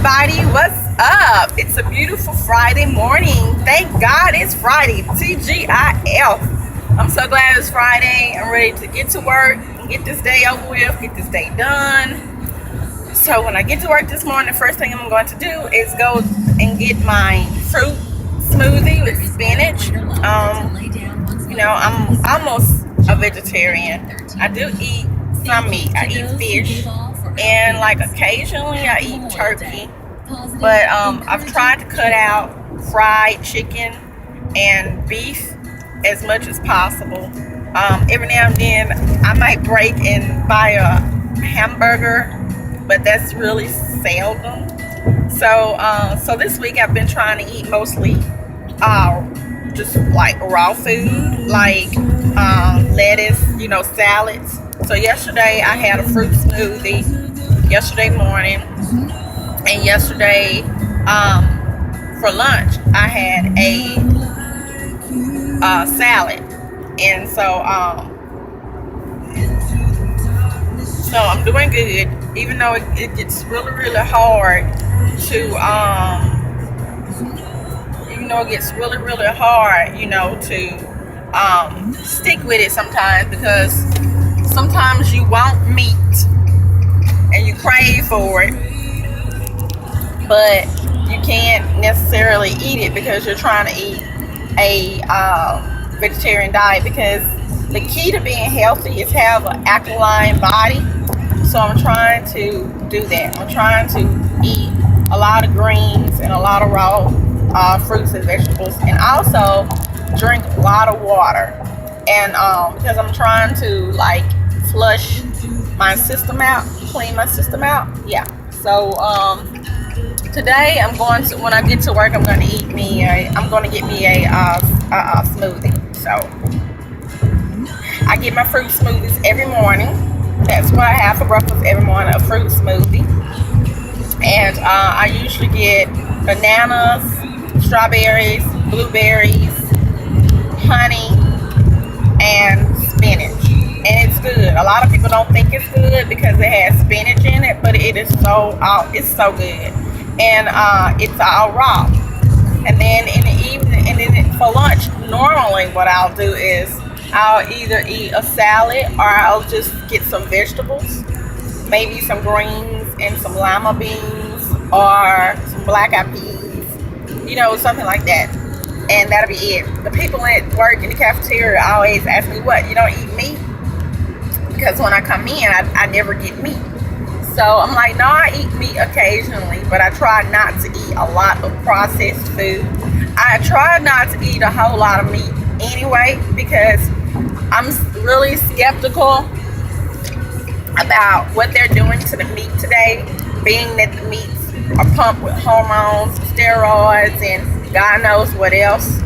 everybody, what's up? It's a beautiful Friday morning. Thank God it's Friday. TGIF. I'm so glad it's Friday. I'm ready to get to work and get this day over with, get this day done. So when I get to work this morning, the first thing I'm going to do is go and get my fruit smoothie with spinach. I'm almost a vegetarian. I do eat some meat. I eat fish, and like occasionally I eat turkey. But I've tried to cut out fried chicken and beef as much as possible. Every now and then I might break and buy a hamburger, but that's really seldom. So this week I've been trying to eat mostly just like raw food, like lettuce, salads. So yesterday I had a fruit smoothie yesterday morning, and yesterday for lunch I had a salad, and so I'm doing good, even though it gets really hard to it gets really hard, to stick with it sometimes, because sometimes you want meat and you crave for it, but you can't necessarily eat it because you're trying to eat a vegetarian diet, because the key to being healthy is have an alkaline body. So I'm trying to do that. I'm trying to eat a lot of greens and a lot of raw fruits and vegetables, and also drink a lot of water. And because I'm trying to flush my system out, clean my system out. Yeah. So today when I get to work, I'm going to get me a smoothie. So I get my fruit smoothies every morning. That's what I have for breakfast every morning, a fruit smoothie. And I usually get bananas, strawberries, blueberries, honey, and spinach. And it's good. A lot of people don't think it's good because it has spinach in it, but it's so good. And it's all raw. And then in the evening, and then for lunch, normally what I'll do is I'll either eat a salad or I'll just get some vegetables, maybe some greens and some lima beans or some black eyed peas, something like that. And that'll be it. The people at work in the cafeteria always ask me, what, you don't eat meat? Because when I come in, I never get meat. So I'm like, no, I eat meat occasionally, but I try not to eat a lot of processed food. I try not to eat a whole lot of meat anyway, because I'm really skeptical about what they're doing to the meat today, being that the meats are pumped with hormones, steroids, and God knows what else.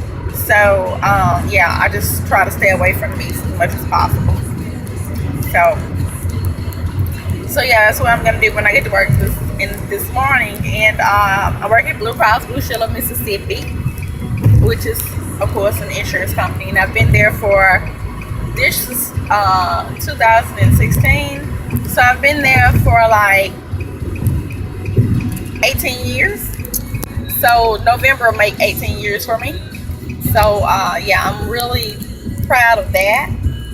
So I just try to stay away from meat as much as possible. So yeah, that's what I'm gonna do when I get to work this morning. And I work at Blue Cross Blue Shield of Mississippi, which is of course an insurance company, and I've been there for this is 2016. So I've been there for 18 years. So November will make 18 years for me. So I'm really proud of that.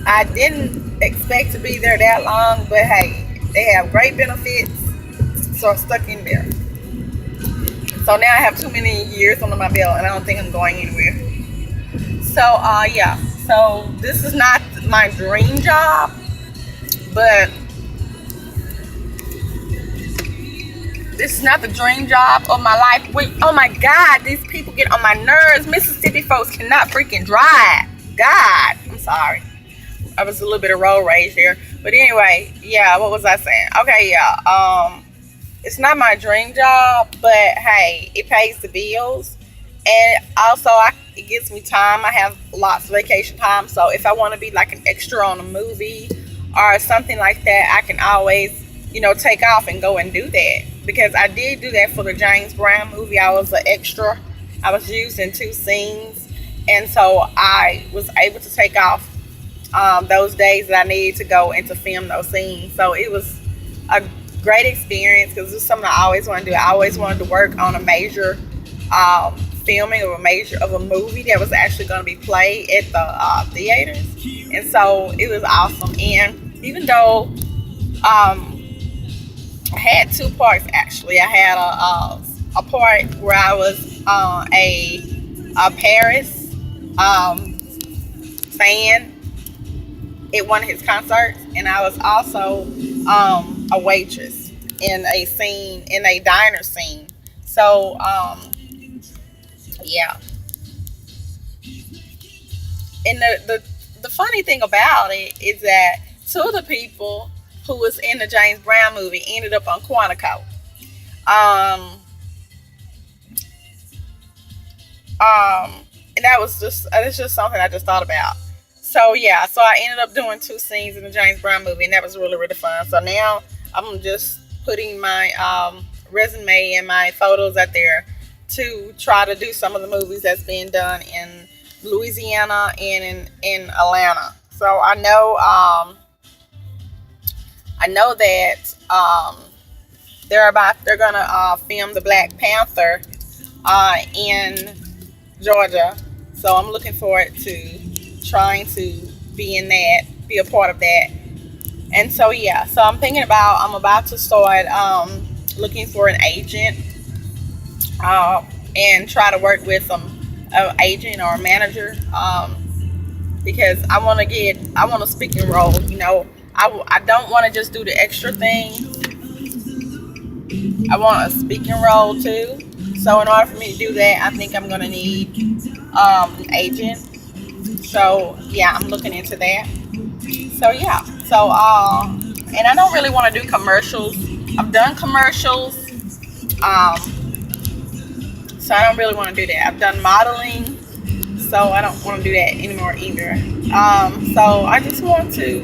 I didn't expect to be there that long, but hey, they have great benefits, so I'm stuck in there. So now I have too many years under my belt, and I don't think I'm going anywhere. So this is not my dream job, but this is not the dream job of my life. Wait, oh my God, these people get on my nerves. Mississippi folks cannot freaking drive. God, I'm sorry. I was a little bit of road rage there. But anyway, what was I saying? Okay, it's not my dream job, but hey, it pays the bills. And also, it gives me time. I have lots of vacation time. So if I want to be like an extra on a movie or something like that, I can always, take off and go and do that. Because I did do that for the James Brown movie. I was an extra. I was used in 2 scenes. And so I was able to take off those days that I needed to go and to film those scenes. So it was a great experience because it's something I always wanted to do. I always wanted to work on a major filming of a movie that was actually going to be played at the theaters, and so it was awesome. And even though I had two parts actually, I had a part where I was a Paris fan at one of his concerts, and I was also a waitress in a diner scene. So yeah, and the funny thing about it is that two of the people who was in the James Brown movie ended up on Quantico. Um, and that was just it's just something I just thought about. So yeah, so I ended up doing two scenes in the James Brown movie, and that was really really fun. So now I'm just putting my resume and my photos out there to try to do some of the movies that's being done in Louisiana and in Atlanta. So I know that they're gonna film the Black Panther in Georgia. So I'm looking forward to trying to be a part of that. And so yeah, so I'm about to start looking for an agent and try to work with some agent or a manager because I want a speaking role. You know, I don't want to just do the extra thing. I want a speaking role too. So in order for me to do that, I think I'm gonna need an agent. So yeah, I'm looking into that. So yeah, so and I don't really want to do commercials. I've done commercials, um, so I don't really want to do that. I've done modeling, so I don't want to do that anymore either. So I just want to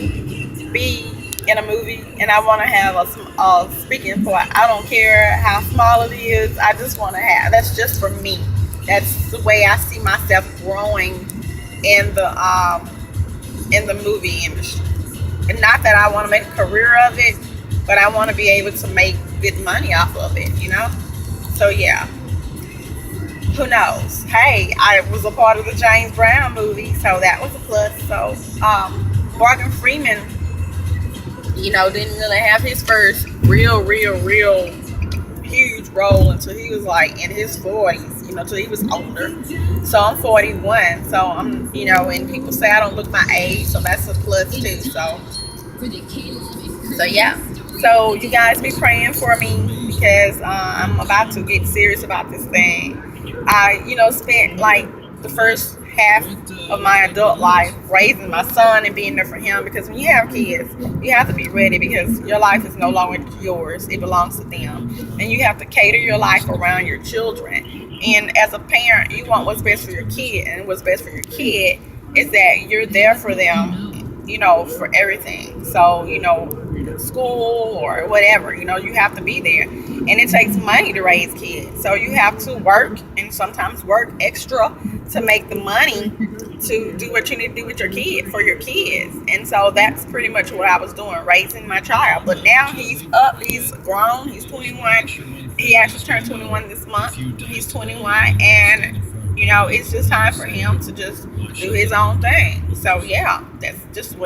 be in a movie, and I want to have a speaking part. I don't care how small it is. I just want to have. That's just for me. That's the way I see myself growing in the movie industry. And not that I want to make a career of it, but I want to be able to make good money off of it. You know. So yeah, who knows? Hey, I was a part of the James Brown movie, so that was a plus. So Morgan Freeman, you know, didn't really have his first real huge role until he was like in his 40s, you know, until he was older. So I'm 41, so I'm, you know, and people say I don't look my age, so that's a plus too. So yeah. So you guys be praying for me because I'm about to get serious about this thing. I, you know, spent like the first half of my adult life raising my son and being there for him because when you have kids, you have to be ready because your life is no longer yours, it belongs to them. And you have to cater your life around your children. And as a parent, you want what's best for your kid, and what's best for your kid is that you're there for them, you know, for everything. So, you know, school or whatever, you know, you have to be there. And it takes money to raise kids. So you have to work and sometimes work extra to make the money to do what you need to do with your kid for your kids. And so that's pretty much what I was doing, raising my child. But now he's up, he's grown, he's 21. He actually turned 21 this month. He's 21, and you know, it's just time for him to just do his own thing. So yeah, that's just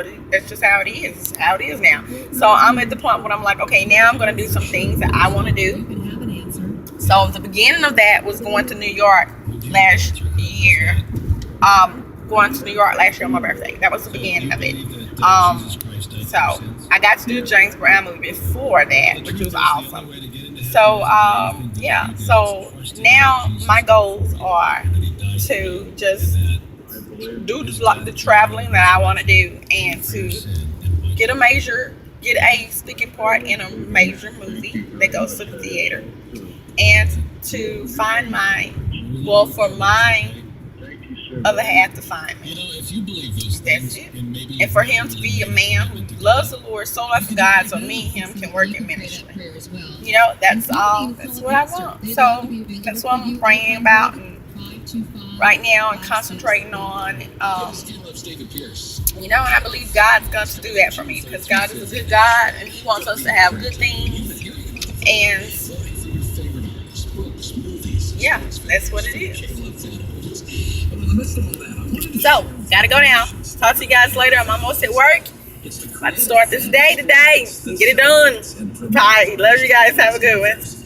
how it is. It's how it is now. So I'm at the point where I'm like, okay, now I'm gonna do some things that I want to do. So the beginning of that was going to New York last year. Going to New York last year on my birthday. That was the beginning of it. So I got to do the James Brown movie before that, which was awesome. So yeah. So now my goals are to just do the traveling that I want to do, and to get a speaking part in a major movie that goes to the theater, and to find for my other half to find me. That's it. And for him to be a man who loves the Lord so much for God, so me and him can work in ministry. You know, that's all. That's what I want. So that's what I'm praying about and right now and concentrating on. You know, and I believe God's going to do that for me because God is a good God and He wants us to have good things. And yeah, that's what it is. So, gotta go now. Talk to you guys later. I'm almost at work. About to start this day today and get it done. Bye. Love you guys. Have a good one.